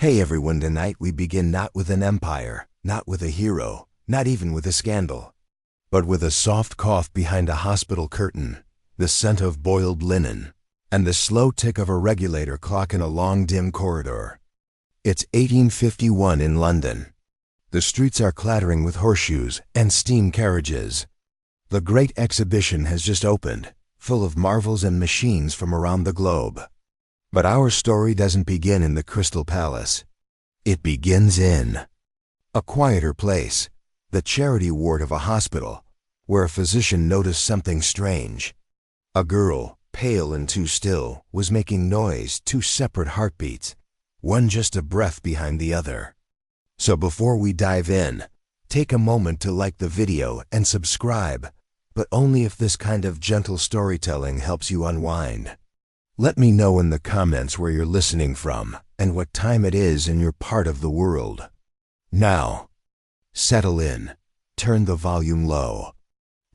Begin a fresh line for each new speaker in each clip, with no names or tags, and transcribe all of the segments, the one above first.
Hey everyone, tonight we begin not with an empire, not with a hero, not even with a scandal, but with a soft cough behind a hospital curtain, the scent of boiled linen, and the slow tick of a regulator clock in a long dim corridor. It's 1851 in London. The streets are clattering with horseshoes and steam carriages. The great exhibition has just opened, full of marvels and machines from around the globe. But our story doesn't begin in the Crystal Palace. It begins in a quieter place, the charity ward of a hospital, where a physician noticed something strange. A girl, pale and too still, was making noise, two separate heartbeats, one just a breath behind the other. So before we dive in, take a moment to like the video and subscribe, but only if this kind of gentle storytelling helps you unwind. Let me know in the comments where you're listening from and what time it is in your part of the world. Now, settle in, turn the volume low,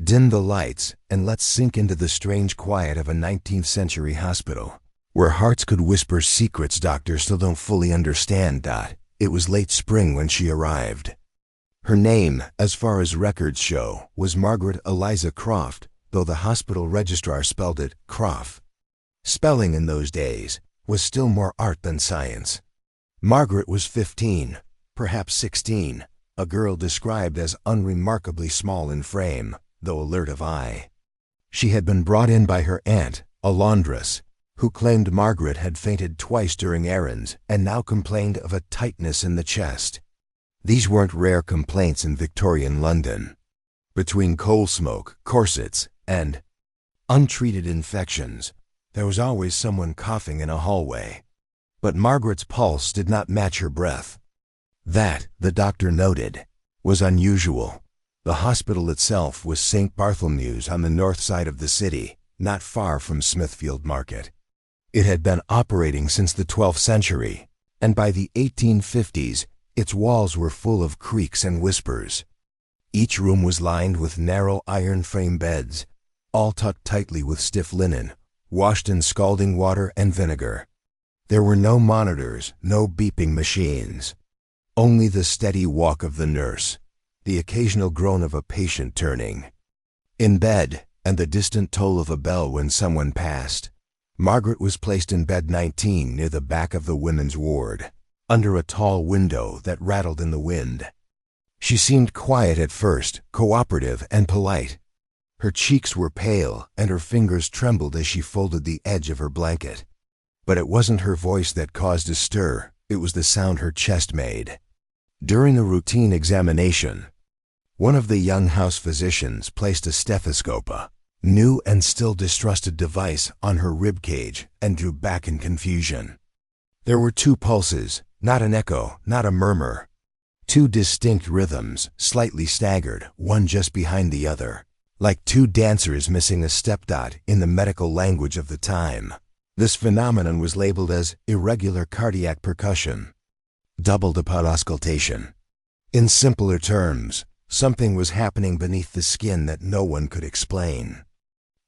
dim the lights, and let's sink into the strange quiet of a 19th century hospital, where hearts could whisper secrets doctors still don't fully understand. It was late spring when she arrived. Her name, as far as records show, was Margaret Eliza Croft, though the hospital registrar spelled it Croft. Spelling in those days was still more art than science. Margaret was 15, perhaps 16, a girl described as unremarkably small in frame, though alert of eye. She had been brought in by her aunt, a laundress, who claimed Margaret had fainted twice during errands and now complained of a tightness in the chest. These weren't rare complaints in Victorian London. Between coal smoke, corsets, and untreated infections, there was always someone coughing in a hallway. But Margaret's pulse did not match her breath. That, the doctor noted, was unusual. The hospital itself was St. Bartholomew's on the north side of the city, not far from Smithfield Market. It had been operating since the 12th century, and by the 1850s, its walls were full of creaks and whispers. Each room was lined with narrow iron-frame beds, all tucked tightly with stiff linen, washed in scalding water and vinegar. There were no monitors, no beeping machines. Only the steady walk of the nurse, the occasional groan of a patient turning in bed, and the distant toll of a bell when someone passed. Margaret was placed in bed 19 near the back of the women's ward, under a tall window that rattled in the wind. She seemed quiet at first, cooperative and polite. Her cheeks were pale, and her fingers trembled as she folded the edge of her blanket. But it wasn't her voice that caused a stir, it was the sound her chest made. During the routine examination, one of the young house physicians placed a stethoscope, a new and still distrusted device, on her rib cage and drew back in confusion. There were two pulses, not an echo, not a murmur. Two distinct rhythms, slightly staggered, one just behind the other, like two dancers missing a step. In the medical language of the time, this phenomenon was labeled as irregular cardiac percussion, doubled upon auscultation. In simpler terms, something was happening beneath the skin that no one could explain.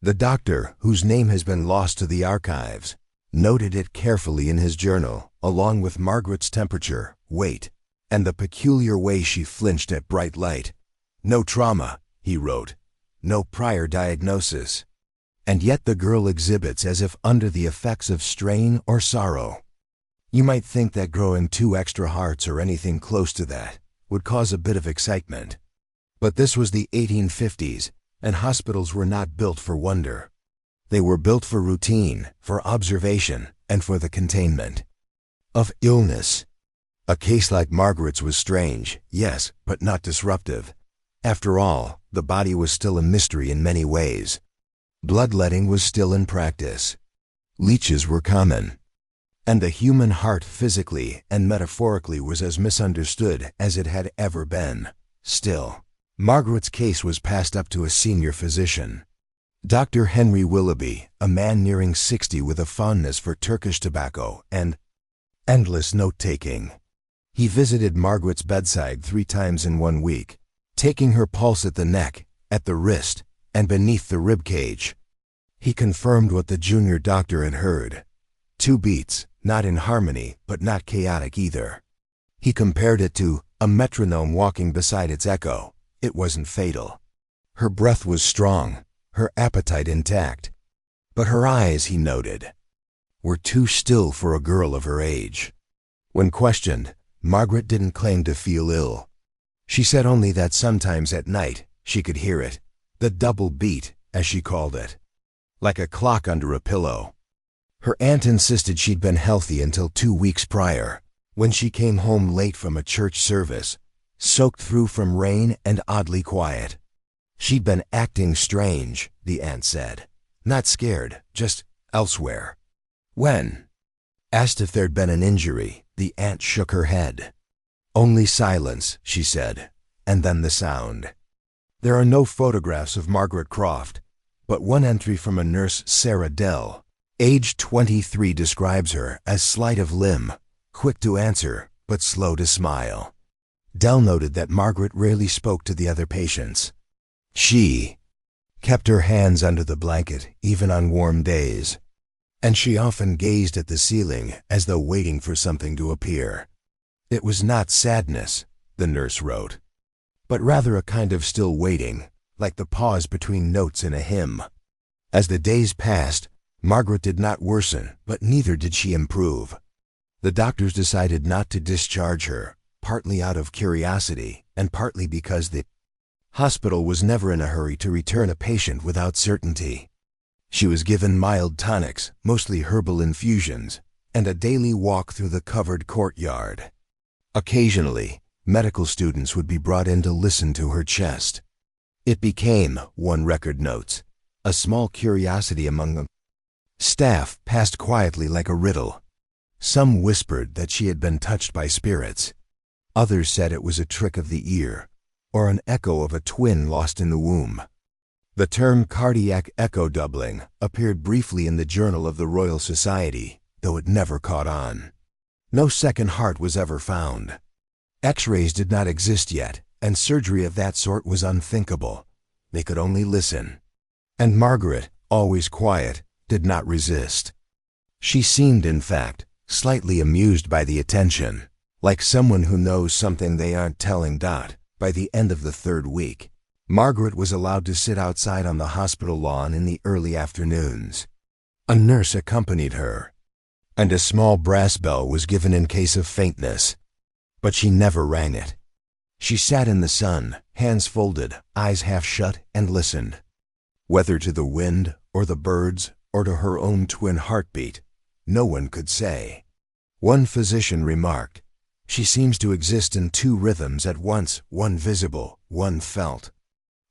The doctor, whose name has been lost to the archives, noted it carefully in his journal, along with Margaret's temperature, weight, and the peculiar way she flinched at bright light. No trauma, he wrote. No prior diagnosis. And yet the girl exhibits as if under the effects of strain or sorrow. You might think that growing 2 extra hearts or anything close to that would cause a bit of excitement. But this was the 1850s, and hospitals were not built for wonder. They were built for routine, for observation, and for the containment of illness. A case like Margaret's was strange, yes, but not disruptive. After all, the body was still a mystery in many ways. Bloodletting was still in practice. Leeches were common. And the human heart physically and metaphorically was as misunderstood as it had ever been. Still, Margaret's case was passed up to a senior physician, Dr. Henry Willoughby, a man nearing 60 with a fondness for Turkish tobacco and endless note-taking. He visited Margaret's bedside 3 times in 1 week, taking her pulse at the neck, at the wrist, and beneath the rib cage. He confirmed what the junior doctor had heard. 2 beats, not in harmony, but not chaotic either. He compared it to a metronome walking beside its echo. It wasn't fatal. Her breath was strong, her appetite intact. But her eyes, he noted, were too still for a girl of her age. When questioned, Margaret didn't claim to feel ill. She said only that sometimes at night she could hear it, the double beat, as she called it, like a clock under a pillow. Her aunt insisted she'd been healthy until 2 weeks prior, when she came home late from a church service, soaked through from rain and oddly quiet. She'd been acting strange, the aunt said. Not scared, just elsewhere. When asked if there'd been an injury, the aunt shook her head. Only silence, she said, and then the sound. There are no photographs of Margaret Croft, but one entry from a nurse, Sarah Dell, age 23, describes her as slight of limb, quick to answer, but slow to smile. Dell noted that Margaret rarely spoke to the other patients. She kept her hands under the blanket, even on warm days, and she often gazed at the ceiling as though waiting for something to appear. It was not sadness, the nurse wrote, but rather a kind of still waiting, like the pause between notes in a hymn. As the days passed, Margaret did not worsen, but neither did she improve. The doctors decided not to discharge her, partly out of curiosity and partly because the hospital was never in a hurry to return a patient without certainty. She was given mild tonics, mostly herbal infusions, and a daily walk through the covered courtyard. Occasionally, medical students would be brought in to listen to her chest. It became, one record notes, a small curiosity among them. Staff passed quietly like a riddle. Some whispered that she had been touched by spirits. Others said it was a trick of the ear, or an echo of a twin lost in the womb. The term cardiac echo doubling appeared briefly in the Journal of the Royal Society, though it never caught on. No second heart was ever found. X-rays did not exist yet, and surgery of that sort was unthinkable. They could only listen. And Margaret, always quiet, did not resist. She seemed, in fact, slightly amused by the attention, like someone who knows something they aren't telling. By the end of the 3rd week, Margaret was allowed to sit outside on the hospital lawn in the early afternoons. A nurse accompanied her, and a small brass bell was given in case of faintness. But she never rang it. She sat in the sun, hands folded, eyes half shut, and listened. Whether to the wind, or the birds, or to her own twin heartbeat, no one could say. One physician remarked, "She seems to exist in 2 rhythms at once, one visible, one felt."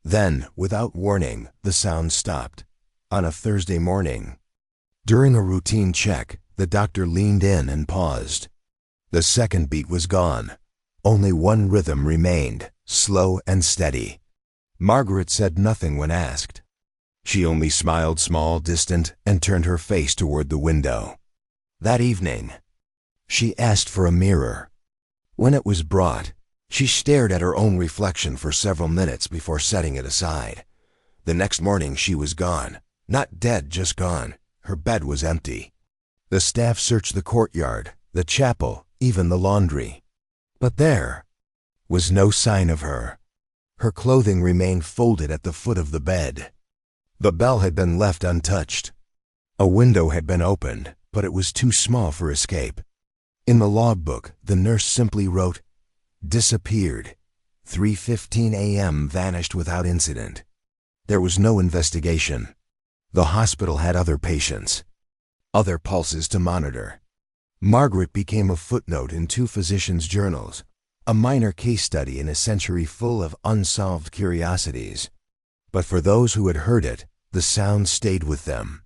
Then, without warning, the sound stopped. On a Thursday morning, during a routine check, the doctor leaned in and paused. The second beat was gone. Only one rhythm remained, slow and steady. Margaret said nothing when asked. She only smiled small, distant, and turned her face toward the window. That evening, she asked for a mirror. When it was brought, she stared at her own reflection for several minutes before setting it aside. The next morning she was gone. Not dead, just gone. Her bed was empty. The staff searched the courtyard, the chapel, even the laundry. But there was no sign of her. Her clothing remained folded at the foot of the bed. The bell had been left untouched. A window had been opened, but it was too small for escape. In the logbook, the nurse simply wrote, "Disappeared. 3:15 a.m. vanished without incident." There was no investigation. The hospital had other patients, other pulses to monitor. Margaret became a footnote in 2 physicians' journals, a minor case study in a century full of unsolved curiosities. But for those who had heard it, the sound stayed with them.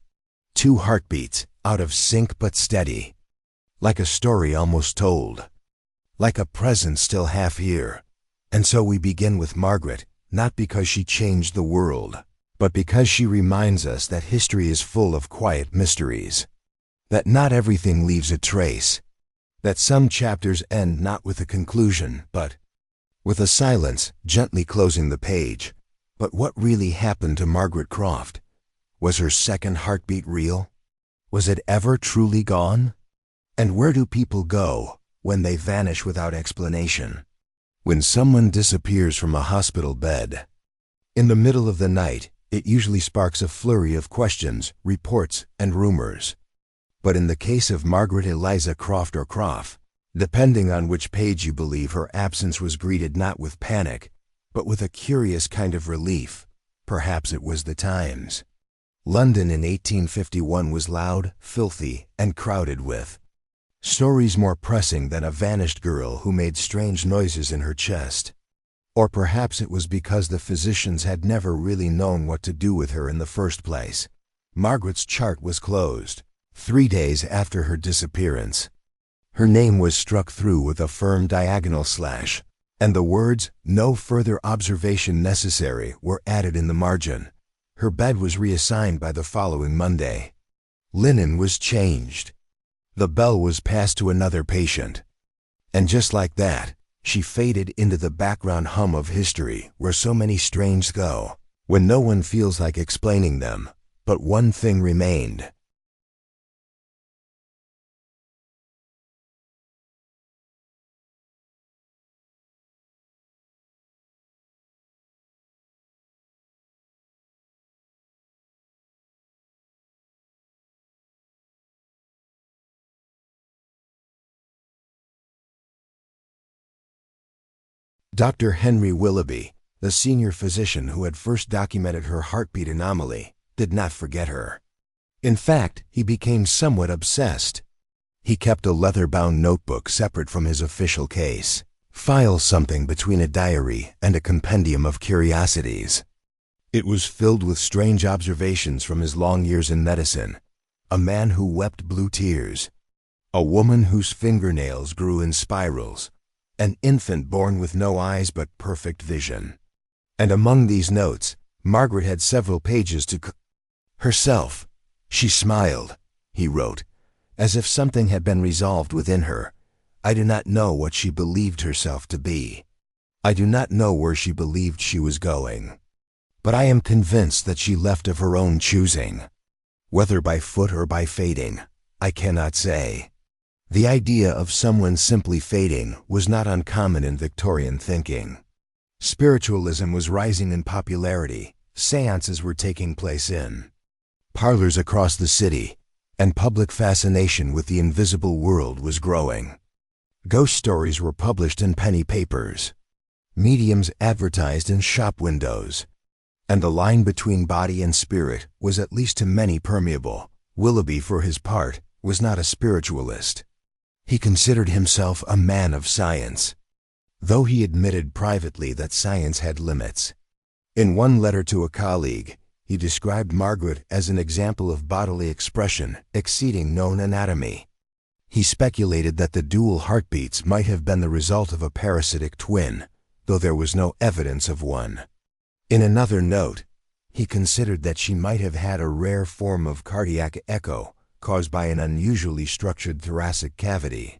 2 heartbeats, out of sync but steady. Like a story almost told. Like a present still half here. And so we begin with Margaret, not because she changed the world, but because she reminds us that history is full of quiet mysteries. That not everything leaves a trace. That some chapters end not with a conclusion, but with a silence gently closing the page. But what really happened to Margaret Croft? Was her second heartbeat real? Was it ever truly gone? And where do people go when they vanish without explanation? When someone disappears from a hospital bed, in the middle of the night, it usually sparks a flurry of questions, reports, and rumors. But in the case of Margaret Eliza Croft or Croft, depending on which page you believe, her absence was greeted not with panic, but with a curious kind of relief. Perhaps it was the times. London in 1851 was loud, filthy, and crowded with stories more pressing than a vanished girl who made strange noises in her chest. Or perhaps it was because the physicians had never really known what to do with her in the first place. Margaret's chart was closed 3 days after her disappearance. Her name was struck through with a firm diagonal slash, and the words, "No further observation necessary," were added in the margin. Her bed was reassigned by the following Monday. Linen was changed. The bell was passed to another patient. And just like that, she faded into the background hum of history where so many strains go, when no one feels like explaining them. But one thing remained. Dr. Henry Willoughby, the senior physician who had first documented her heartbeat anomaly, did not forget her. In fact, he became somewhat obsessed. He kept a leather-bound notebook separate from his official case, file something between a diary and a compendium of curiosities. It was filled with strange observations from his long years in medicine. A man who wept blue tears. A woman whose fingernails grew in spirals. An infant born with no eyes but perfect vision. And among these notes, Margaret had several pages to herself. She smiled, he wrote, as if something had been resolved within her. I do not know what she believed herself to be. I do not know where she believed she was going. But I am convinced that she left of her own choosing. Whether by foot or by fading, I cannot say. The idea of someone simply fading was not uncommon in Victorian thinking. Spiritualism was rising in popularity. Seances were taking place in parlors across the city, and public fascination with the invisible world was growing. Ghost stories were published in penny papers. Mediums advertised in shop windows. And the line between body and spirit was at least to many permeable. Willoughby, for his part, was not a spiritualist. He considered himself a man of science, though he admitted privately that science had limits. In one letter to a colleague, he described Margaret as an example of bodily expression exceeding known anatomy. He speculated that the dual heartbeats might have been the result of a parasitic twin, though there was no evidence of one. In another note, he considered that she might have had a rare form of cardiac echo caused by an unusually structured thoracic cavity.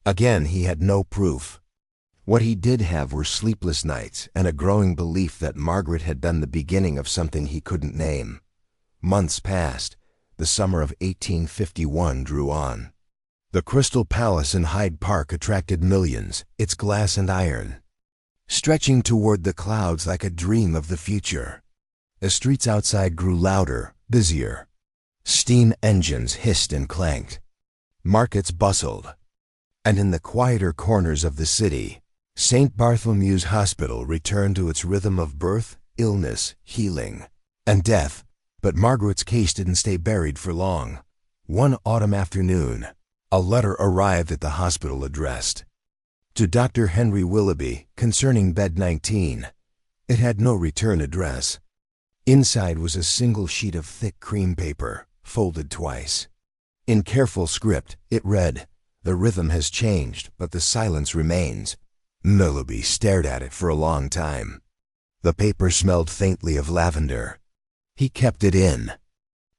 Again, he had no proof. What he did have were sleepless nights and a growing belief that Margaret had been the beginning of something he couldn't name. Months passed. The summer of 1851 drew on. The Crystal Palace in Hyde Park attracted millions, its glass and iron stretching toward the clouds like a dream of the future. The streets outside grew louder, busier. Steam engines hissed and clanked. Markets bustled. And in the quieter corners of the city, St. Bartholomew's Hospital returned to its rhythm of birth, illness, healing, and death. But Margaret's case didn't stay buried for long. One autumn afternoon, a letter arrived at the hospital addressed to Dr. Henry Willoughby concerning bed 19. It had no return address. Inside was a single sheet of thick cream paper, folded twice. In careful script, it read, "The rhythm has changed, but the silence remains." Willoughby stared at it for a long time. The paper smelled faintly of lavender. He kept it in.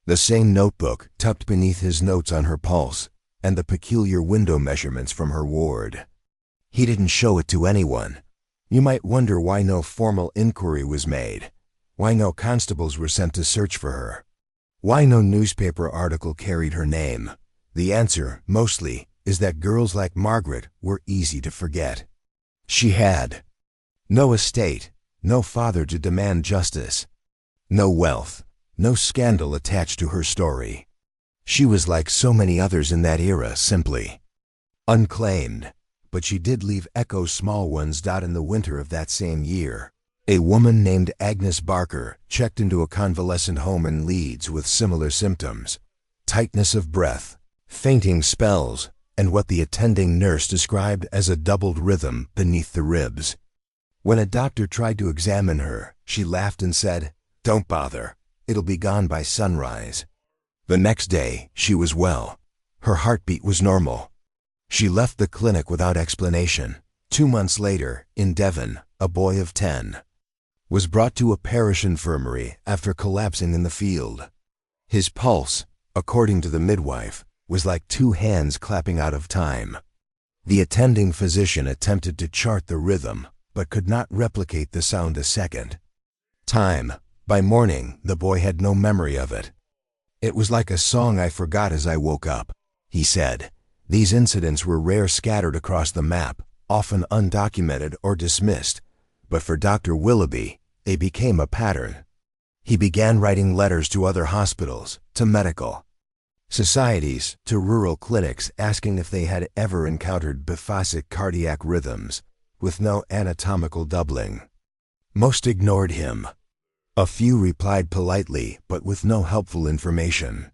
The same notebook tucked beneath his notes on her pulse, and the peculiar window measurements from her ward. He didn't show it to anyone. You might wonder why no formal inquiry was made, why no constables were sent to search for her. Why no newspaper article carried her name? The answer, mostly, is that girls like Margaret were easy to forget. She had no estate, no father to demand justice, no wealth, no scandal attached to her story. She was like so many others in that era, simply unclaimed, but she did leave echoes, small ones. In the winter of that same year, a woman named Agnes Barker checked into a convalescent home in Leeds with similar symptoms: tightness of breath, fainting spells, and what the attending nurse described as a doubled rhythm beneath the ribs. When a doctor tried to examine her, she laughed and said, "Don't bother, it'll be gone by sunrise." The next day, she was well. Her heartbeat was normal. She left the clinic without explanation. 2 months later, in Devon, a boy of 10 was brought to a parish infirmary after collapsing in the field. His pulse, according to the midwife, was like 2 hands clapping out of time. The attending physician attempted to chart the rhythm, but could not replicate the sound a second time. By morning, the boy had no memory of it. "It was like a song I forgot as I woke up," he said. These incidents were rare, scattered across the map, often undocumented or dismissed, but for Dr. Willoughby, they became a pattern. He began writing letters to other hospitals, to medical societies, to rural clinics, asking if they had ever encountered biphasic cardiac rhythms, with no anatomical doubling. Most ignored him. A few replied politely, but with no helpful information.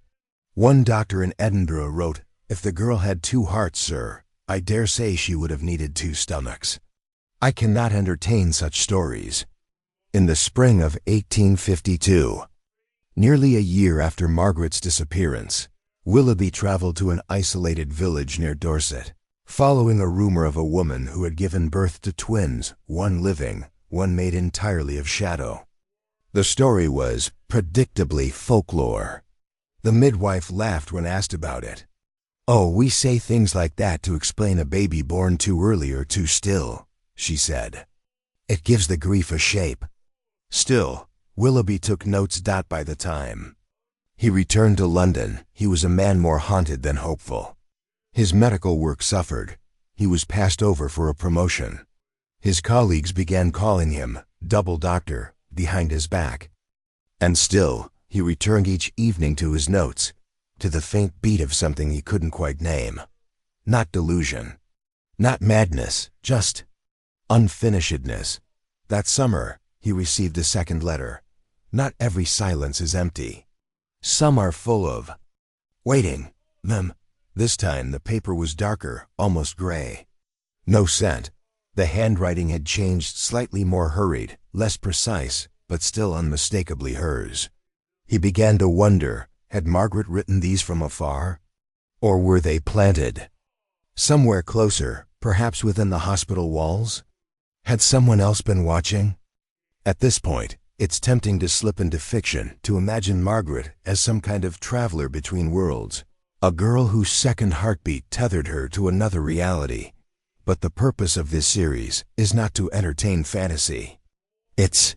One doctor in Edinburgh wrote, "If the girl had 2 hearts, sir, I dare say she would have needed 2 stomachs. I cannot entertain such stories." In the spring of 1852, nearly a year after Margaret's disappearance, Willoughby traveled to an isolated village near Dorset, following a rumor of a woman who had given birth to twins, one living, one made entirely of shadow. The story was, predictably, folklore. The midwife laughed when asked about it. "Oh, we say things like that to explain a baby born too early or too still," she said. "It gives the grief a shape." Still, Willoughby took notes. By the time he returned to London, he was a man more haunted than hopeful. His medical work suffered. He was passed over for a promotion. His colleagues began calling him "Double Doctor" behind his back. And still, he returned each evening to his notes, to the faint beat of something he couldn't quite name. Not delusion, not madness, just unfinishedness. That summer, he received a second letter. Not every silence is empty. Some are full of waiting. This time the paper was darker, almost gray. No scent. The handwriting had changed, slightly more hurried, less precise, but still unmistakably hers. He began to wonder, had Margaret written these from afar? Or were they planted somewhere closer, perhaps within the hospital walls? Had someone else been watching? At this point, it's tempting to slip into fiction, to imagine Margaret as some kind of traveler between worlds, a girl whose second heartbeat tethered her to another reality. But the purpose of this series is not to entertain fantasy. It's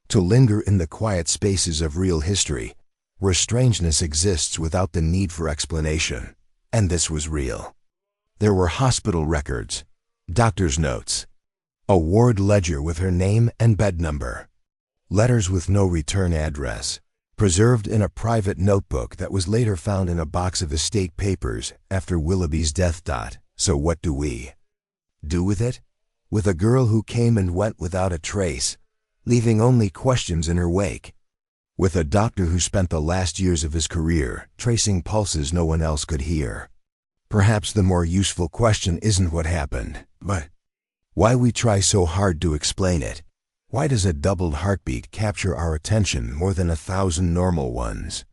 to linger in the quiet spaces of real history, where strangeness exists without the need for explanation. And this was real. There were hospital records, doctor's notes, a ward ledger with her name and bed number, letters with no return address, preserved in a private notebook that was later found in a box of estate papers after Willoughby's death. So what do we do with it? With a girl who came and went without a trace, leaving only questions in her wake. With a doctor who spent the last years of his career tracing pulses no one else could hear. Perhaps the more useful question isn't what happened, but why we try so hard to explain it. Why does a doubled heartbeat capture our attention more than 1,000 normal ones?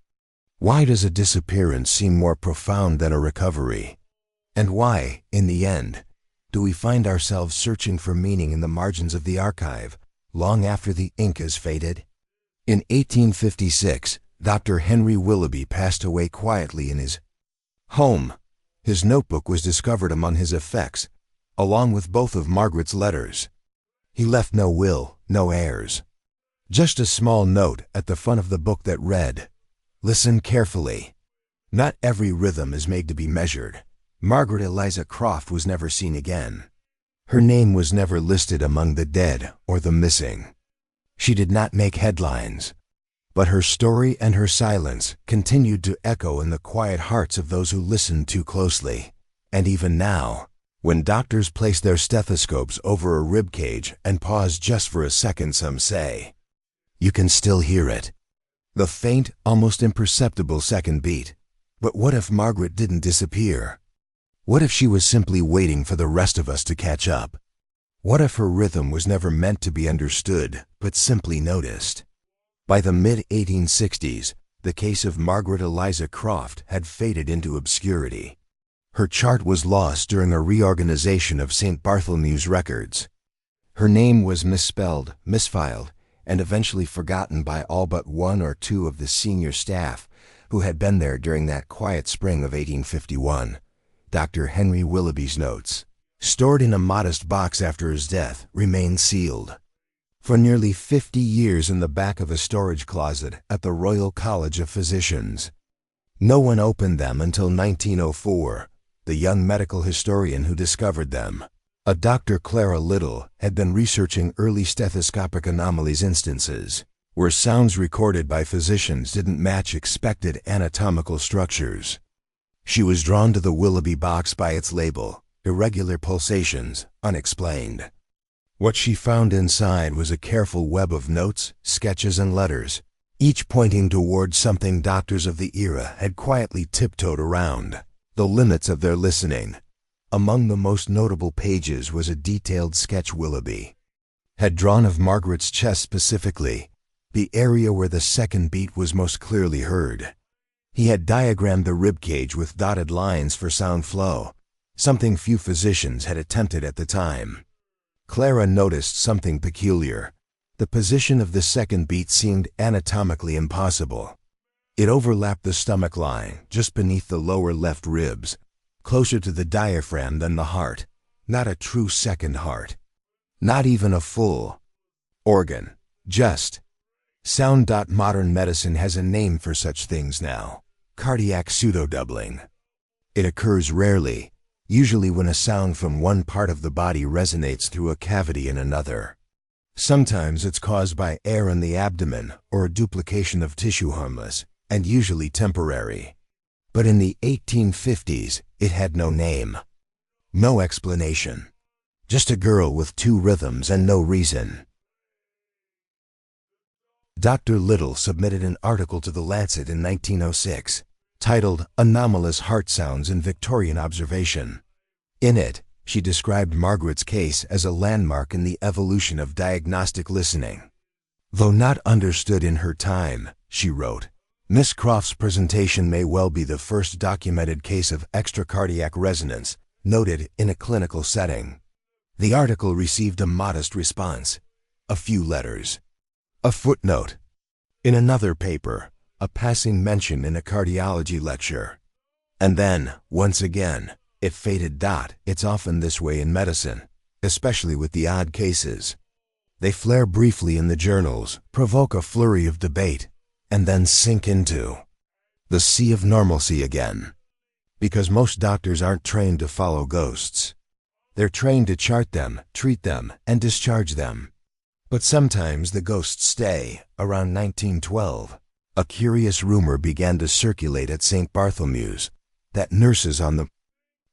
Why does a disappearance seem more profound than a recovery? And why, in the end, do we find ourselves searching for meaning in the margins of the archive, long after the ink has faded? In 1856, Dr. Henry Willoughby passed away quietly in his home. His notebook was discovered among his effects, along with both of Margaret's letters. He left no will, no heirs. Just a small note at the front of the book that read, Listen carefully. Not every rhythm is made to be measured. Margaret Eliza Croft was never seen again. Her name was never listed among the dead or the missing. She did not make headlines, but her story and her silence continued to echo in the quiet hearts of those who listened too closely. And even now, when doctors place their stethoscopes over a rib cage and pause just for a second, some say, you can still hear it. The faint, almost imperceptible second beat. But what if Margaret didn't disappear? What if she was simply waiting for the rest of us to catch up? What if her rhythm was never meant to be understood, but simply noticed? By the mid-1860s, the case of Margaret Eliza Croft had faded into obscurity. Her chart was lost during a reorganization of St. Bartholomew's records. Her name was misspelled, misfiled, and eventually forgotten by all but one or two of the senior staff who had been there during that quiet spring of 1851. Dr. Henry Willoughby's notes, stored in a modest box after his death, remained sealed. For nearly 50 years in the back of a storage closet at the Royal College of Physicians. No one opened them until 1904, the young medical historian who discovered them. A Dr. Clara Little had been researching early stethoscopic anomalies instances, where sounds recorded by physicians didn't match expected anatomical structures. She was drawn to the Willoughby box by its label, irregular pulsations, unexplained. What she found inside was a careful web of notes, sketches, and letters, each pointing towards something doctors of the era had quietly tiptoed around, the limits of their listening. Among the most notable pages was a detailed sketch Willoughby had drawn of Margaret's chest, specifically the area where the second beat was most clearly heard. He had diagrammed the ribcage with dotted lines for sound flow, something few physicians had attempted at the time. Clara noticed something peculiar. The position of the second beat seemed anatomically impossible. It overlapped the stomach line, just beneath the lower left ribs, closer to the diaphragm than the heart. Not a true second heart. Not even a full organ. Just sound. Modern medicine has a name for such things now. Cardiac pseudodoubling. It occurs rarely, usually when a sound from one part of the body resonates through a cavity in another. Sometimes it's caused by air in the abdomen or a duplication of tissue, harmless, and usually temporary. But in the 1850s, it had no name. No explanation. Just a girl with two rhythms and no reason. Dr. Little submitted an article to The Lancet in 1906, titled Anomalous Heart Sounds in Victorian Observation. In it, she described Margaret's case as a landmark in the evolution of diagnostic listening. Though not understood in her time, she wrote, Miss Croft's presentation may well be the first documented case of extracardiac resonance noted in a clinical setting. The article received a modest response, a few letters, a footnote in another paper, a passing mention in a cardiology lecture. And then, once again, it faded. It's often this way in medicine, especially with the odd cases. They flare briefly in the journals, provoke a flurry of debate, and then sink into the sea of normalcy again. Because most doctors aren't trained to follow ghosts. They're trained to chart them, treat them, and discharge them. But sometimes the ghosts stay. Around 1912, a curious rumor began to circulate at St. Bartholomew's that nurses on the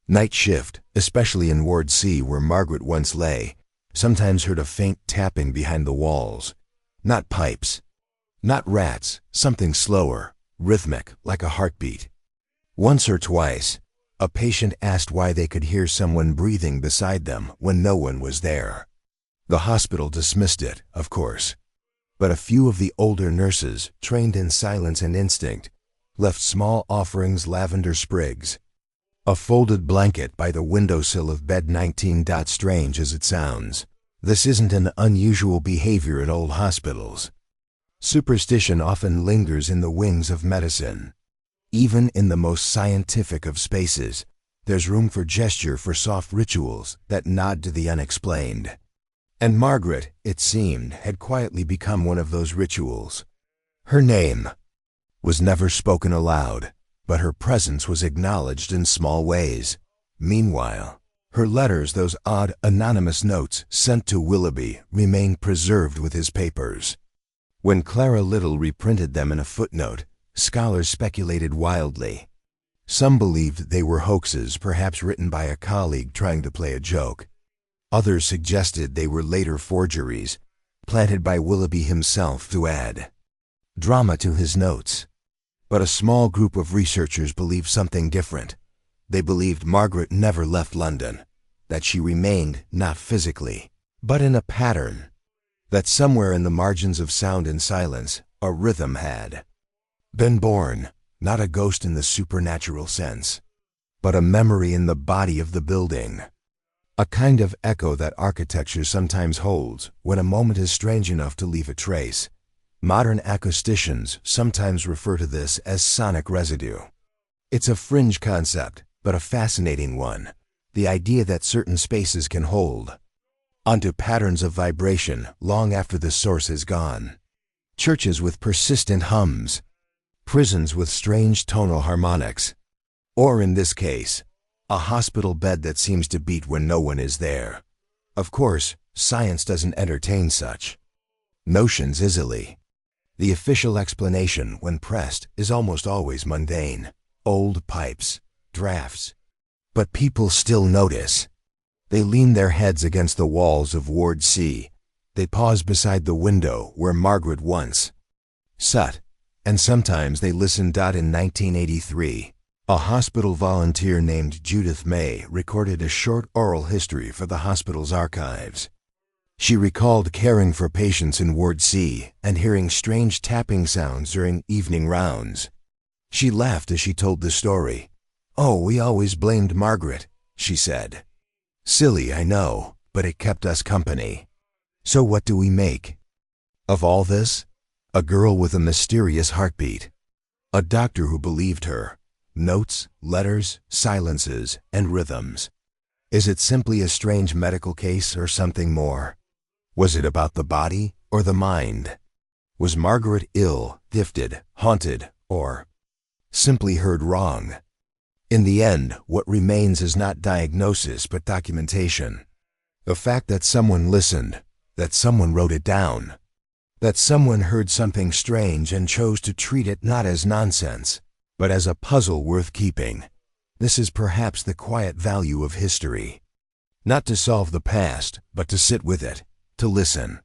night shift, especially in Ward C where Margaret once lay, sometimes heard a faint tapping behind the walls. Not pipes, not rats, something slower, rhythmic, like a heartbeat. Once or twice, a patient asked why they could hear someone breathing beside them when no one was there. The hospital dismissed it, of course. But a few of the older nurses, trained in silence and instinct, left small offerings, lavender sprigs, a folded blanket by the windowsill of bed 19. Strange as it sounds, this isn't an unusual behavior in old hospitals. Superstition often lingers in the wings of medicine. Even in the most scientific of spaces, there's room for gesture, for soft rituals that nod to the unexplained. And Margaret, it seemed, had quietly become one of those rituals. Her name was never spoken aloud, but her presence was acknowledged in small ways. Meanwhile, her letters, those odd anonymous notes sent to Willoughby, remained preserved with his papers. When Clara Little reprinted them in a footnote, scholars speculated wildly. Some believed they were hoaxes, perhaps written by a colleague trying to play a joke. Others suggested they were later forgeries, planted by Willoughby himself to add drama to his notes. But a small group of researchers believed something different. They believed Margaret never left London, that she remained not physically, but in a pattern, that somewhere in the margins of sound and silence a rhythm had been born, not a ghost in the supernatural sense, but a memory in the body of the building. A kind of echo that architecture sometimes holds when a moment is strange enough to leave a trace. Modern acousticians sometimes refer to this as sonic residue. It's a fringe concept, but a fascinating one. The idea that certain spaces can hold onto patterns of vibration long after the source is gone. Churches with persistent hums, prisons with strange tonal harmonics, or in this case, a hospital bed that seems to beat when no one is there. Of course, science doesn't entertain such notions easily. The official explanation, when pressed, is almost always mundane. Old pipes, drafts. But people still notice. They lean their heads against the walls of Ward C. They pause beside the window where Margaret once sat. And sometimes they listen. In 1983, a hospital volunteer named Judith May recorded a short oral history for the hospital's archives. She recalled caring for patients in Ward C and hearing strange tapping sounds during evening rounds. She laughed as she told the story. "Oh, we always blamed Margaret," she said. "Silly, I know, but it kept us company." So what do we make of all this? A girl with a mysterious heartbeat. A doctor who believed her. Notes, letters, silences, and rhythms. Is it simply a strange medical case or something more? Was it about the body or the mind? Was Margaret ill, gifted, haunted, or simply heard wrong? In the end, what remains is not diagnosis but documentation. The fact that someone listened, that someone wrote it down, that someone heard something strange and chose to treat it not as nonsense, but as a puzzle worth keeping. This is perhaps the quiet value of history. Not to solve the past, but to sit with it, to listen,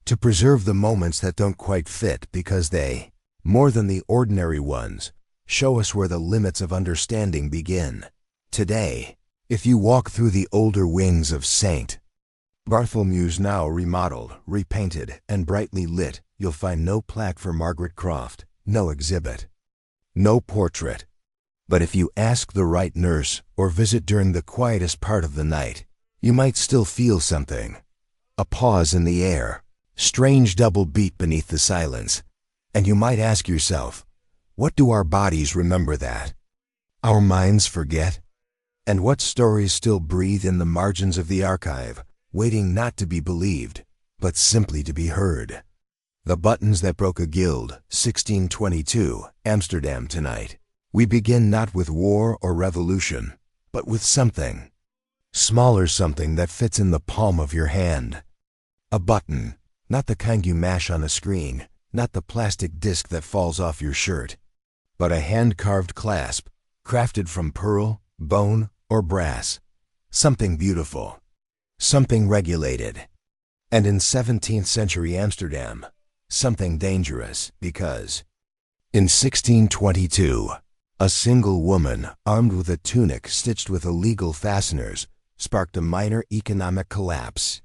to preserve the moments that don't quite fit because they, more than the ordinary ones, show us where the limits of understanding begin. Today, if you walk through the older wings of St. Bartholomew's, now remodeled, repainted, and brightly lit, you'll find no plaque for Margaret Croft, no exhibit, no portrait. But if you ask the right nurse or visit during the quietest part of the night, you might still feel something. A pause in the air, strange double beat beneath the silence, and you might ask yourself, what do our bodies remember that our minds forget? And what stories still breathe in the margins of the archive, waiting not to be believed, but simply to be heard? The Buttons That Broke a Guild, 1622, Amsterdam tonight. We begin not with war or revolution, but with something. Smaller something that fits in the palm of your hand. A button, not the kind you mash on a screen, not the plastic disc that falls off your shirt, but a hand-carved clasp, crafted from pearl, bone, or brass. Something beautiful. Something regulated. And in 17th century Amsterdam, something dangerous, because in 1622, a single woman, armed with a tunic stitched with illegal fasteners, sparked a minor economic collapse.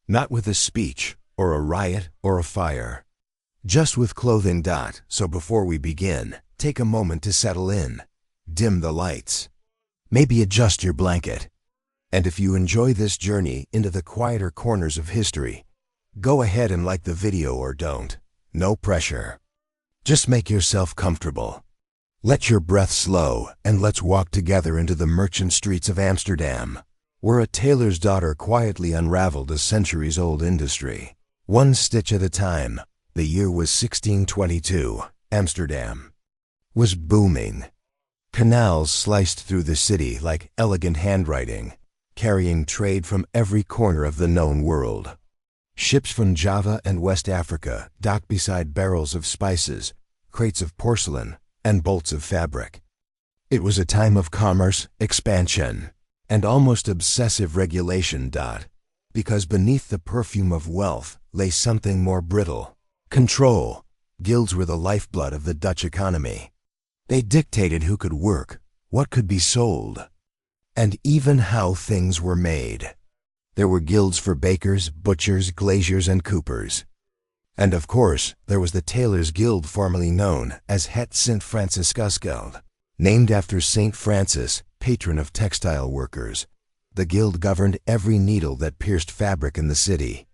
Not with a speech, or a riot, or a fire. Just with clothing. So before we begin, take a moment to settle in. Dim the lights. Maybe adjust your blanket. And if you enjoy this journey into the quieter corners of history, go ahead and like the video or don't. No pressure. Just make yourself comfortable. Let your breath slow, and let's walk together into the merchant streets of Amsterdam, where a tailor's daughter quietly unraveled a centuries-old industry. One stitch at a time. The year was 1622, Amsterdam. was booming. Canals sliced through the city like elegant handwriting, carrying trade from every corner of the known world. Ships from Java and West Africa docked beside barrels of spices, crates of porcelain, and bolts of fabric. It was a time of commerce, expansion, and almost obsessive regulation. Because beneath the perfume of wealth lay something more brittle: control. Guilds were the lifeblood of the Dutch economy. They dictated who could work, what could be sold, and even how things were made. There were guilds for bakers, butchers, glaziers, and coopers. And of course, there was the Tailors' Guild, formerly known as Het Sint Franciscusgeld, named after Saint Francis, patron of textile workers. The guild governed every needle that pierced fabric in the city.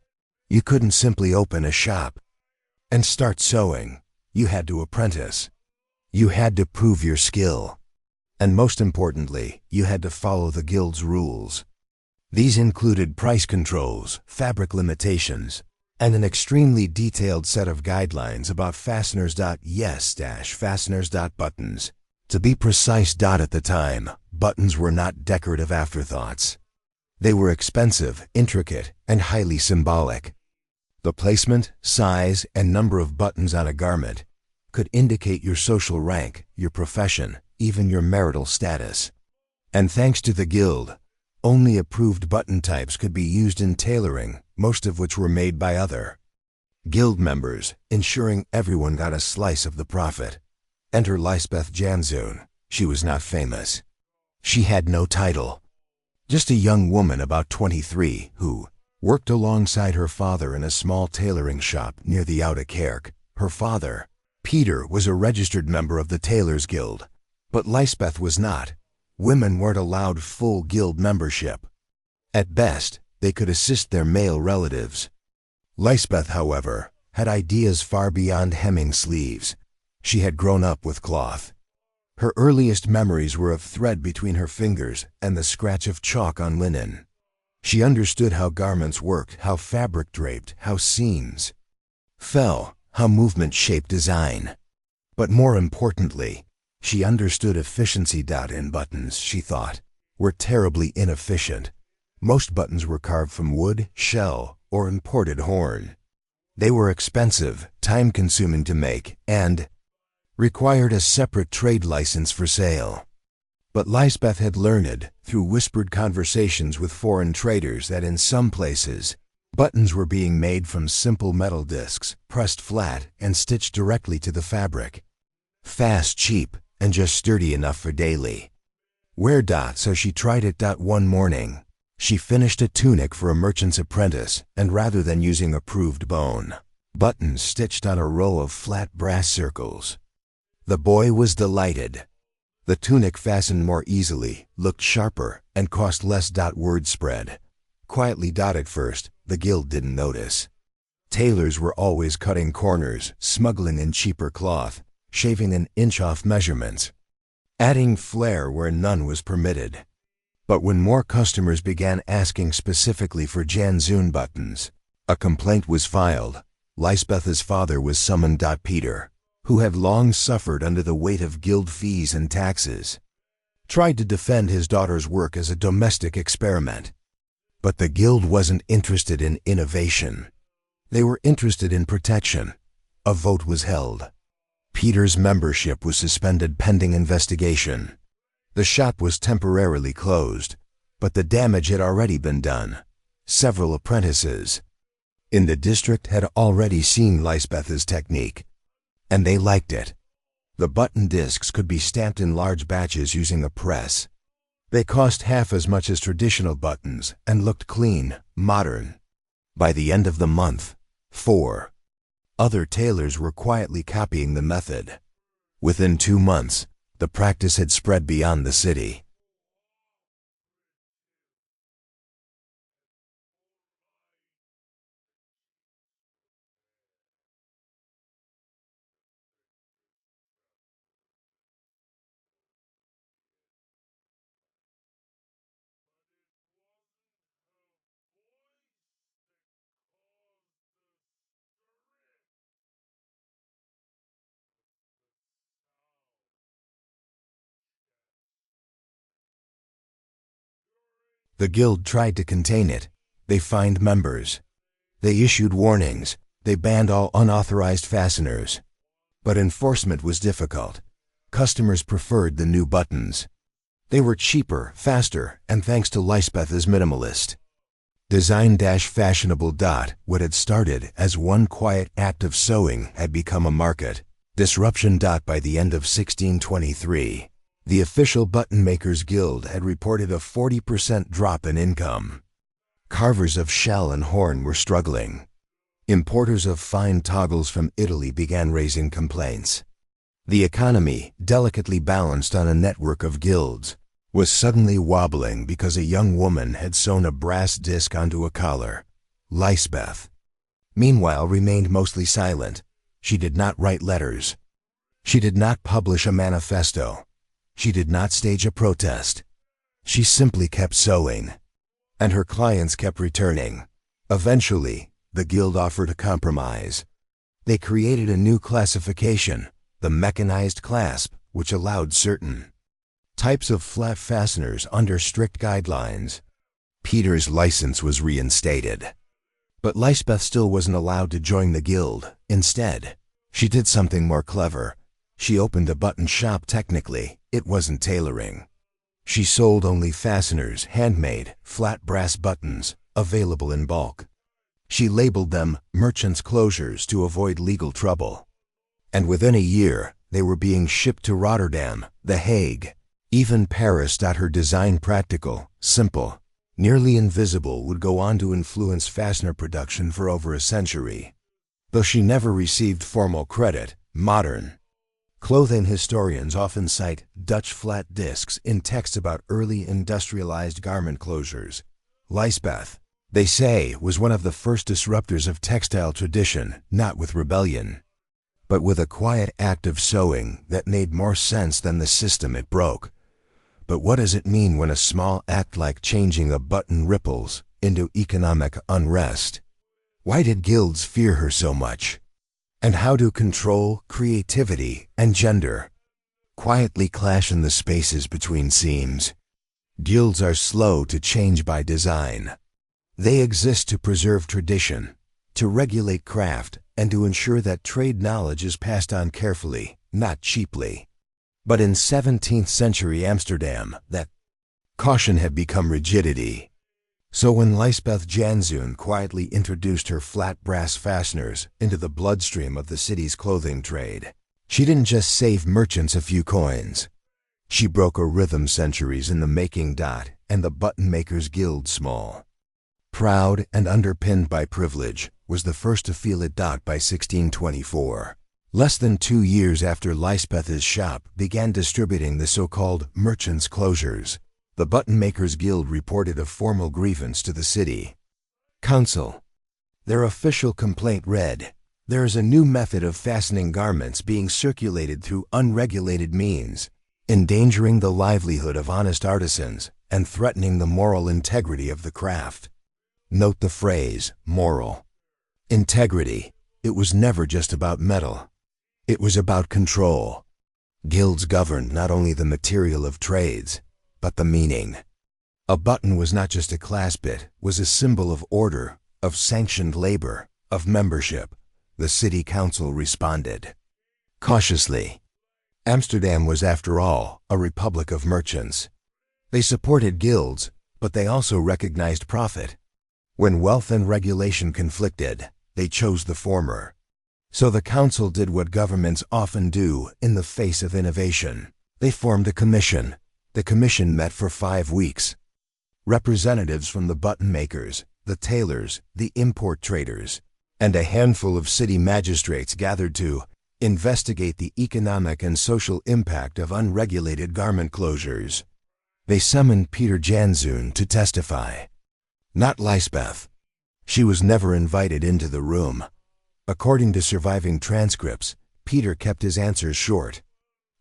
You couldn't simply open a shop and start sewing. You had to apprentice. You had to prove your skill. And most importantly, you had to follow the guild's rules. These included price controls, fabric limitations, and an extremely detailed set of guidelines about fasteners. Yes, fasteners. Buttons. To be precise. At the time, buttons were not decorative afterthoughts. They were expensive, intricate, and highly symbolic. The placement, size, and number of buttons on a garment could indicate your social rank, your profession, even your marital status. And thanks to the guild, only approved button types could be used in tailoring, most of which were made by other guild members, ensuring everyone got a slice of the profit. Enter Lisbeth Janzoon. She was not famous. She had no title. Just a young woman about 23 who worked alongside her father in a small tailoring shop near the Oude Kerk. Her father, Peter, was a registered member of the Tailors' Guild, but Lisbeth was not. Women weren't allowed full guild membership. At best, they could assist their male relatives. Lisbeth, however, had ideas far beyond hemming sleeves. She had grown up with cloth. Her earliest memories were of thread between her fingers and the scratch of chalk on linen. She understood how garments worked, how fabric draped, how seams fell, how movement shaped design. But more importantly, she understood efficiency. In buttons, she thought, were terribly inefficient. Most buttons were carved from wood, shell, or imported horn. They were expensive, time-consuming to make, and required a separate trade license for sale. But Lisbeth had learned, through whispered conversations with foreign traders, that in some places, buttons were being made from simple metal discs, pressed flat and stitched directly to the fabric. Fast, cheap, and just sturdy enough for daily wear. So she tried it. One morning, she finished a tunic for a merchant's apprentice, and rather than using approved bone buttons stitched on a row of flat brass circles. The boy was delighted. The tunic fastened more easily, looked sharper, and cost less. Word spread quietly. At first, the guild didn't notice. Tailors were always cutting corners, smuggling in cheaper cloth, shaving an inch off measurements, adding flair where none was permitted. But when more customers began asking specifically for Janzoon buttons, a complaint was filed. Lisbeth's father was summoned. Peter, who had long suffered under the weight of guild fees and taxes, tried to defend his daughter's work as a domestic experiment. But the guild wasn't interested in innovation. They were interested in protection. A vote was held. Peter's membership was suspended pending investigation. The shop was temporarily closed, but the damage had already been done. Several apprentices in the district had already seen Lisbeth's technique, and they liked it. The button discs could be stamped in large batches using a press. They cost half as much as traditional buttons and looked clean, modern. By the end of the month, 4 other tailors were quietly copying the method. Within 2 months, the practice had spread beyond the city. The guild tried to contain it. They fined members. They issued warnings. They banned all unauthorized fasteners. But enforcement was difficult. Customers preferred the new buttons. They were cheaper, faster, and thanks to Lisbeth's minimalist design-fashionable. What had started as one quiet act of sewing had become a market disruption. By the end of 1623, the official button makers guild had reported a 40% drop in income. Carvers of shell and horn were struggling. Importers of fine toggles from Italy began raising complaints. The economy, delicately balanced on a network of guilds, was suddenly wobbling because a young woman had sewn a brass disc onto a collar. Lisbeth, meanwhile, remained mostly silent. She did not write letters. She did not publish a manifesto. She did not stage a protest. She simply kept sewing. And her clients kept returning. Eventually, the guild offered a compromise. They created a new classification, the mechanized clasp, which allowed certain types of flat fasteners under strict guidelines. Peter's license was reinstated. But Lisbeth still wasn't allowed to join the guild. Instead, she did something more clever. She opened a button shop. Technically, it wasn't tailoring. She sold only fasteners, handmade, flat brass buttons, available in bulk. She labeled them merchants' closures to avoid legal trouble. And within a year, they were being shipped to Rotterdam, The Hague, even Paris. Her design, practical, simple, nearly invisible, would go on to influence fastener production for over a century. Though she never received formal credit, modern clothing historians often cite Dutch flat discs in texts about early industrialized garment closures. Lisbeth, they say, was one of the first disruptors of textile tradition, not with rebellion, but with a quiet act of sewing that made more sense than the system it broke. But what does it mean when a small act like changing a button ripples into economic unrest? Why did guilds fear her so much? And how do control, creativity, and gender quietly clash in the spaces between seams? Guilds are slow to change by design. They exist to preserve tradition, to regulate craft, and to ensure that trade knowledge is passed on carefully, not cheaply. But in 17th century Amsterdam, that caution had become rigidity. So when Lisbeth Janzoen quietly introduced her flat brass fasteners into the bloodstream of the city's clothing trade, she didn't just save merchants a few coins. She broke a rhythm centuries in the making. And the button makers guild, small, proud, and underpinned by privilege, was the first to feel it. By 1624, less than 2 years after Lisbeth's shop began distributing the so-called merchants' closures, the Button Makers Guild reported a formal grievance to the city council. Their official complaint read, "There is a new method of fastening garments being circulated through unregulated means, endangering the livelihood of honest artisans and threatening the moral integrity of the craft." Note the phrase, moral integrity. It was never just about metal. It was about control. Guilds governed not only the material of trades, but the meaning. A button was not just a clasp, it was a symbol of order, of sanctioned labor, of membership. The city council responded cautiously. Amsterdam was, after all, a republic of merchants. They supported guilds, but they also recognized profit. When wealth and regulation conflicted, they chose the former. So the council did what governments often do in the face of innovation. They formed a commission. The commission met for 5 weeks. Representatives from the button makers, the tailors, the import traders, and a handful of city magistrates gathered to investigate the economic and social impact of unregulated garment closures. They summoned Peter Janzoen to testify. Not Lisbeth. She was never invited into the room. According to surviving transcripts, Peter kept his answers short.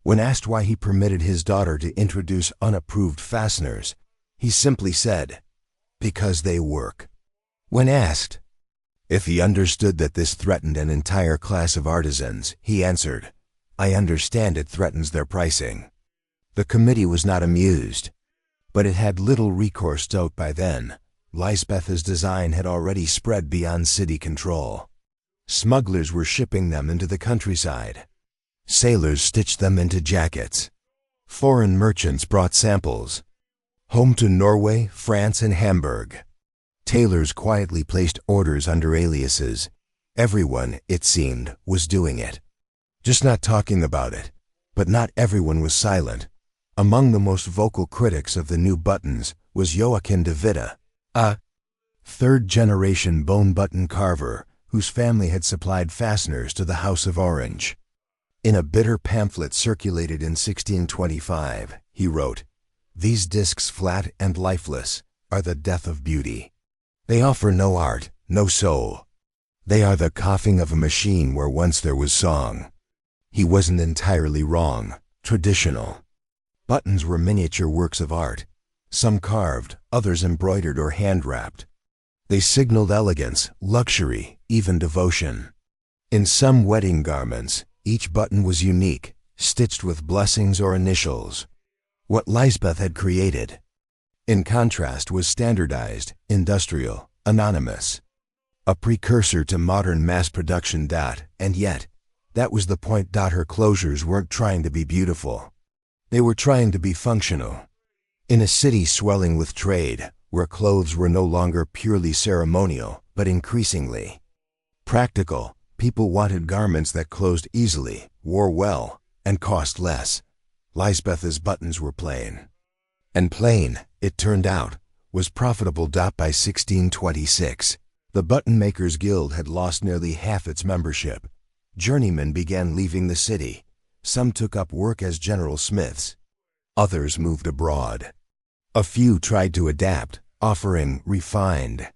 When asked why he permitted his daughter to introduce unapproved fasteners, he simply said, "Because they work." When asked if he understood that this threatened an entire class of artisans, he answered, "I understand it threatens their pricing." The committee was not amused. But it had little recourse out by then. Lisbeth's design had already spread beyond city control. Smugglers were shipping them into the countryside. Sailors stitched them into jackets. Foreign merchants brought samples home to Norway, France, and Hamburg. Tailors quietly placed orders under aliases. Everyone, it seemed, was doing it. Just not talking about it. But not everyone was silent. Among the most vocal critics of the new buttons was Joachim de Witte, a third-generation bone button carver whose family had supplied fasteners to the House of Orange. In a bitter pamphlet circulated in 1625, he wrote, "These discs, flat and lifeless, are the death of beauty. They offer no art, no soul. They are the coughing of a machine where once there was song." He wasn't entirely wrong. Traditional. Buttons were miniature works of art. Some carved, others embroidered or hand-wrapped. They signaled elegance, luxury, even devotion. In some wedding garments, each button was unique, stitched with blessings or initials. What Lisbeth had created, in contrast, was standardized, industrial, anonymous. A precursor to modern mass production. And yet, that was the point. Her closures weren't trying to be beautiful. They were trying to be functional. In a city swelling with trade, where clothes were no longer purely ceremonial, but increasingly practical, people wanted garments that closed easily, wore well, and cost less. Lisbeth's buttons were plain. And plain, it turned out, was profitable. By 1626, the Button Makers Guild had lost nearly half its membership. Journeymen began leaving the city. Some took up work as general smiths. Others moved abroad. A few tried to adapt, offering refined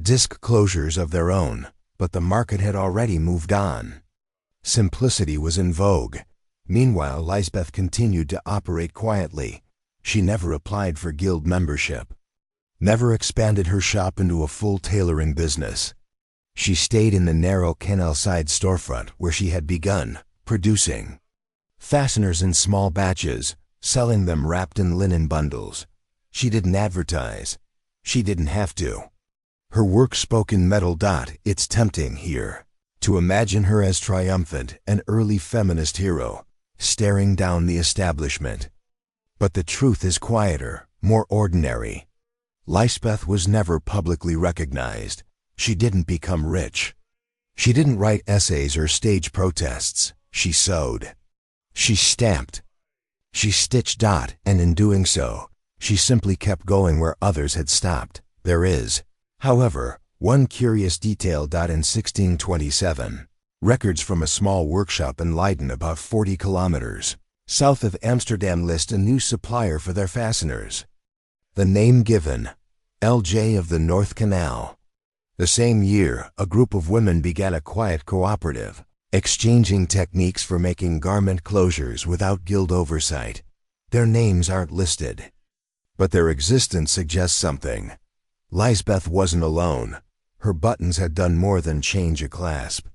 disc closures of their own, but the market had already moved on. Simplicity was in vogue. Meanwhile, Lisbeth continued to operate quietly. She never applied for guild membership, never expanded her shop into a full tailoring business. She stayed in the narrow canal-side storefront where she had begun, producing fasteners in small batches, selling them wrapped in linen bundles. She didn't advertise. She didn't have to. Her work spoke in metal. It's tempting here to imagine her as triumphant, an early feminist hero, staring down the establishment. But the truth is quieter, more ordinary. Lisbeth was never publicly recognized. She didn't become rich. She didn't write essays or stage protests. She sewed. She stamped. She stitched. And in doing so, she simply kept going where others had stopped. There is, however, one curious detail. In 1627, records from a small workshop in Leiden, about 40 kilometers south of Amsterdam, list a new supplier for their fasteners. The name given, L.J. of the North Canal. The same year, a group of women began a quiet cooperative, exchanging techniques for making garment closures without guild oversight. Their names aren't listed, but their existence suggests something. Lisbeth wasn't alone. Her buttons had done more than change a clasp.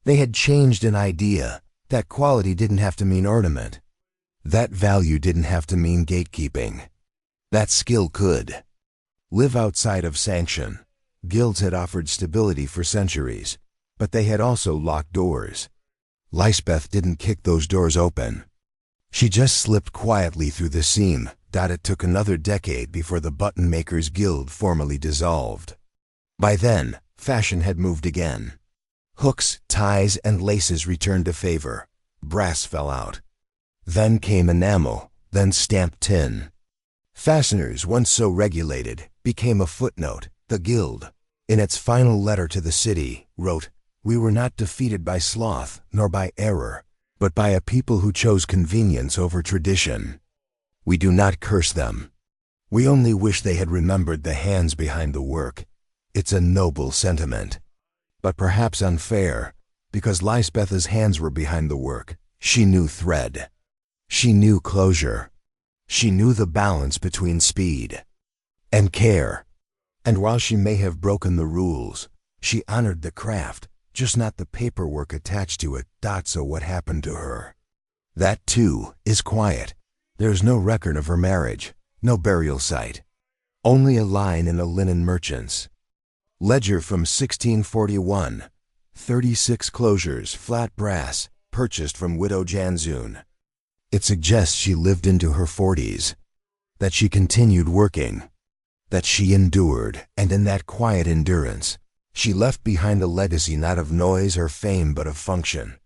They had changed an idea. That quality didn't have to mean ornament. That value didn't have to mean gatekeeping. That skill could live outside of sanction. Guilds had offered stability for centuries, but they had also locked doors. Lisbeth didn't kick those doors open. She just slipped quietly through the seam. It took another decade before the Button Makers Guild formally dissolved. By then, fashion had moved again. Hooks, ties, and laces returned to favor. Brass fell out. Then came enamel, then stamped tin. Fasteners, once so regulated, became a footnote. The Guild, in its final letter to the city, wrote, "We were not defeated by sloth, nor by error, but by a people who chose convenience over tradition. We do not curse them. We only wish they had remembered the hands behind the work." It's a noble sentiment, but perhaps unfair, because Lisbeth's hands were behind the work. She knew thread. She knew closure. She knew the balance between speed and care. And while she may have broken the rules, she honored the craft, just not the paperwork attached to it. So what happened to her? That, too, is quiet. There's no record of her marriage. no burial site. Only a line in a linen merchant's ledger from 1641. 36 closures, flat brass, purchased from Widow Janzoon. It suggests she lived into her 40s, that she continued working, that she endured, and in that quiet endurance, she left behind a legacy not of noise or fame but of function.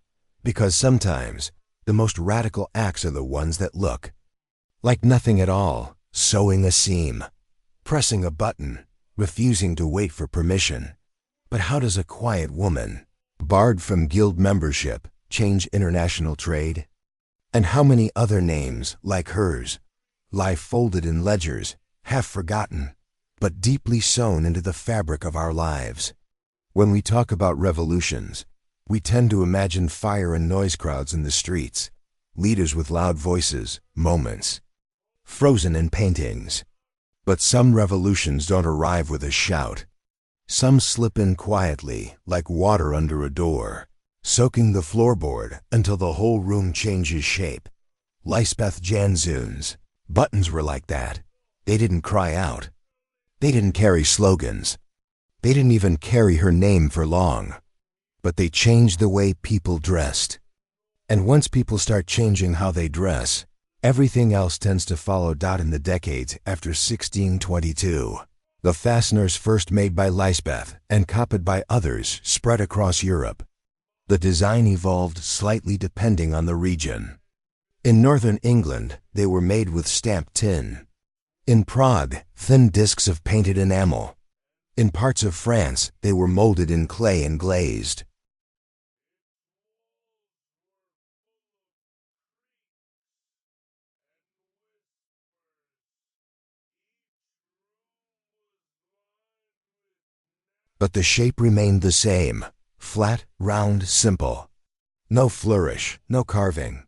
Because sometimes, the most radical acts are the ones that look like nothing at all. Sewing a seam, pressing a button, refusing to wait for permission. But how does a quiet woman, barred from guild membership, change international trade? And how many other names, like hers, lie folded in ledgers, half forgotten, but deeply sewn into the fabric of our lives? When we talk about revolutions, we tend to imagine fire and noise crowds in the streets, leaders with loud voices, moments frozen in paintings. But some revolutions don't arrive with a shout. Some slip in quietly, like water under a door, soaking the floorboard until the whole room changes shape. Lisbeth Janzoon's buttons were like that. They didn't cry out. They didn't carry slogans. They didn't even carry her name for long. But they changed the way people dressed. And once people start changing how they dress, everything else tends to follow. In the decades after 1622, the fasteners first made by Lisbeth and copied by others spread across Europe. The design evolved slightly depending on the region. In northern England, they were made with stamped tin. In Prague, thin discs of painted enamel. In parts of France, they were molded in clay and glazed. But the shape remained the same, flat, round, simple. No flourish, no carving.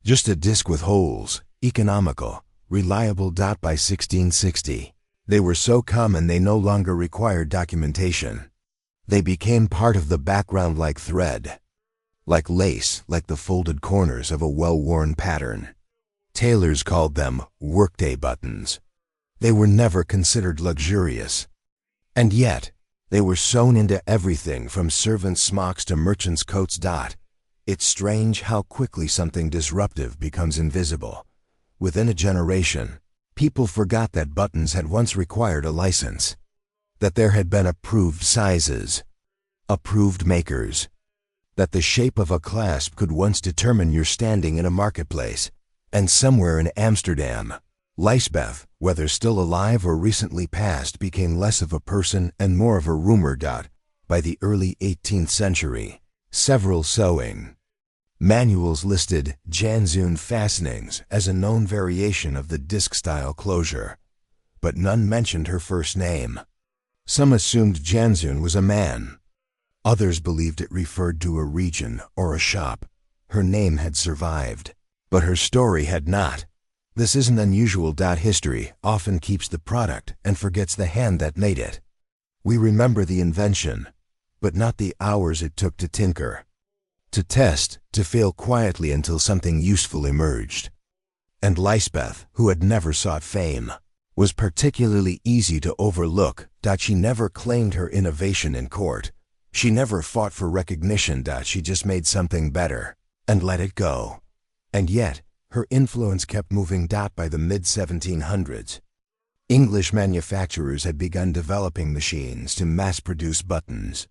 Just a disc with holes, economical, reliable. By 1660, they were so common they no longer required documentation. They became part of the background like thread, like lace, like the folded corners of a well-worn pattern. Tailors called them workday buttons. They were never considered luxurious. And yet, they were sewn into everything from servants' smocks to merchants' coats. It's strange how quickly something disruptive becomes invisible. Within a generation, people forgot that buttons had once required a license, that there had been approved sizes, approved makers, that the shape of a clasp could once determine your standing in a marketplace. And somewhere in Amsterdam, Lisbeth, whether still alive or recently passed, became less of a person and more of a rumor. By the early 18th century, several sewing manuals listed Janzoon fastenings as a known variation of the disc-style closure, but none mentioned her first name. Some assumed Janzoon was a man. Others believed it referred to a region or a shop. Her name had survived, but her story had not. This isn't unusual. History often keeps the product and forgets the hand that made it. We remember the invention, but not the hours it took to tinker, to test, to fail quietly until something useful emerged. And Lisbeth, who had never sought fame, was particularly easy to overlook. She never claimed her innovation in court. She never fought for recognition. She just made something better and let it go. And yet, her influence kept moving. By the mid-1700s, English manufacturers had begun developing machines to mass-produce buttons.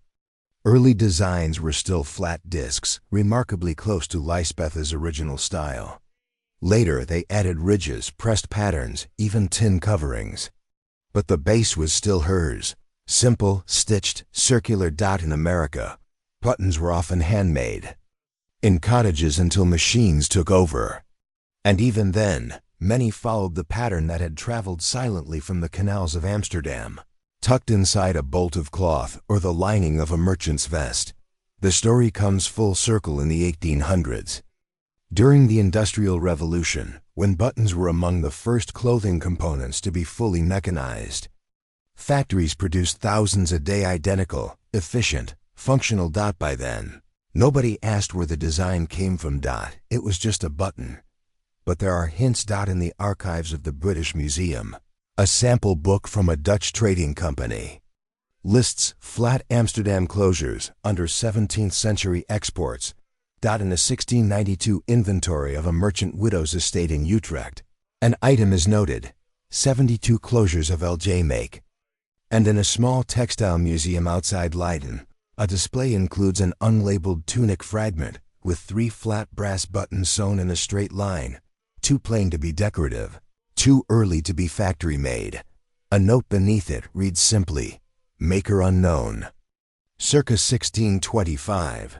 Early designs were still flat discs, remarkably close to Lisbeth's original style. Later, they added ridges, pressed patterns, even tin coverings. But the base was still hers. Simple, stitched, circular. In America, buttons were often handmade in cottages until machines took over. And even then, many followed the pattern that had traveled silently from the canals of Amsterdam, tucked inside a bolt of cloth or the lining of a merchant's vest. The story comes full circle in the 1800s. During the Industrial Revolution, when buttons were among the first clothing components to be fully mechanized, factories produced thousands a day, identical, efficient, functional. By then, nobody asked where the design came from. It was just a button. but there are hints in the archives of the British Museum. A sample book from a Dutch trading company lists flat Amsterdam closures under 17th century exports. In a 1692 inventory of a merchant widow's estate in Utrecht, an item is noted, 72 closures of LJ make. And in a small textile museum outside Leiden, a display includes an unlabeled tunic fragment with 3 flat brass buttons sewn in a straight line, too plain to be decorative, too early to be factory made. A note beneath it reads simply, "Maker unknown." Circa 1625.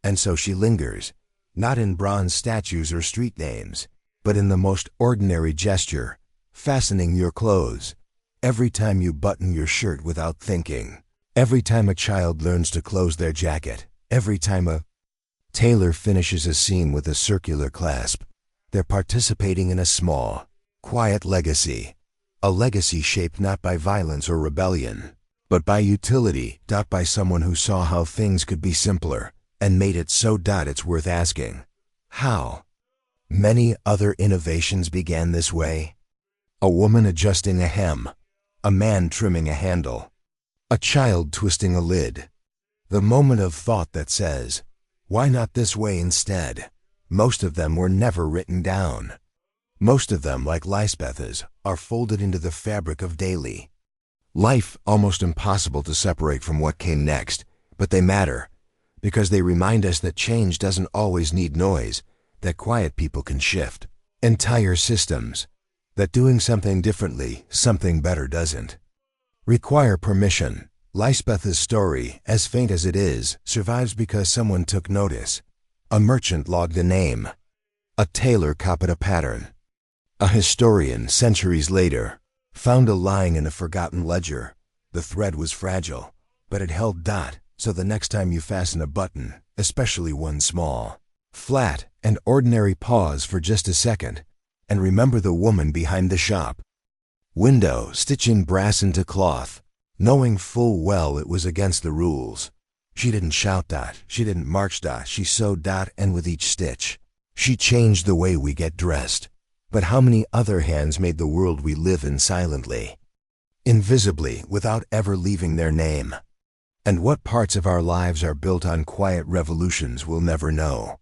And so she lingers, not in bronze statues or street names, but in the most ordinary gesture, fastening your clothes. Every time you button your shirt without thinking, every time a child learns to close their jacket, every time a tailor finishes a seam with a circular clasp, they're participating in a small, quiet legacy. A legacy shaped not by violence or rebellion, but by utility, by someone who saw how things could be simpler, and made it so it's worth asking, how? Many other innovations began this way. A woman adjusting a hem, a man trimming a handle, a child twisting a lid. The moment of thought that says, why not this way instead? Most of them were never written down. Most of them, like Lisbeth's, are folded into the fabric of daily life, almost impossible to separate from what came next, but they matter, because they remind us that change doesn't always need noise, that quiet people can shift entire systems, that doing something differently, something better doesn't require permission. Lisbeth's story, as faint as it is, survives because someone took notice. A merchant logged a name. A tailor copied a pattern. A historian, centuries later, found a line in a forgotten ledger. The thread was fragile, but it held so the next time you fasten a button, especially one small, flat, and ordinary, pause for just a second, and remember the woman behind the shop window stitching brass into cloth, knowing full well it was against the rules. She didn't shout she didn't march she sewed and with each stitch, she changed the way we get dressed. But how many other hands made the world we live in silently, invisibly, without ever leaving their name? And what parts of our lives are built on quiet revolutions we'll never know.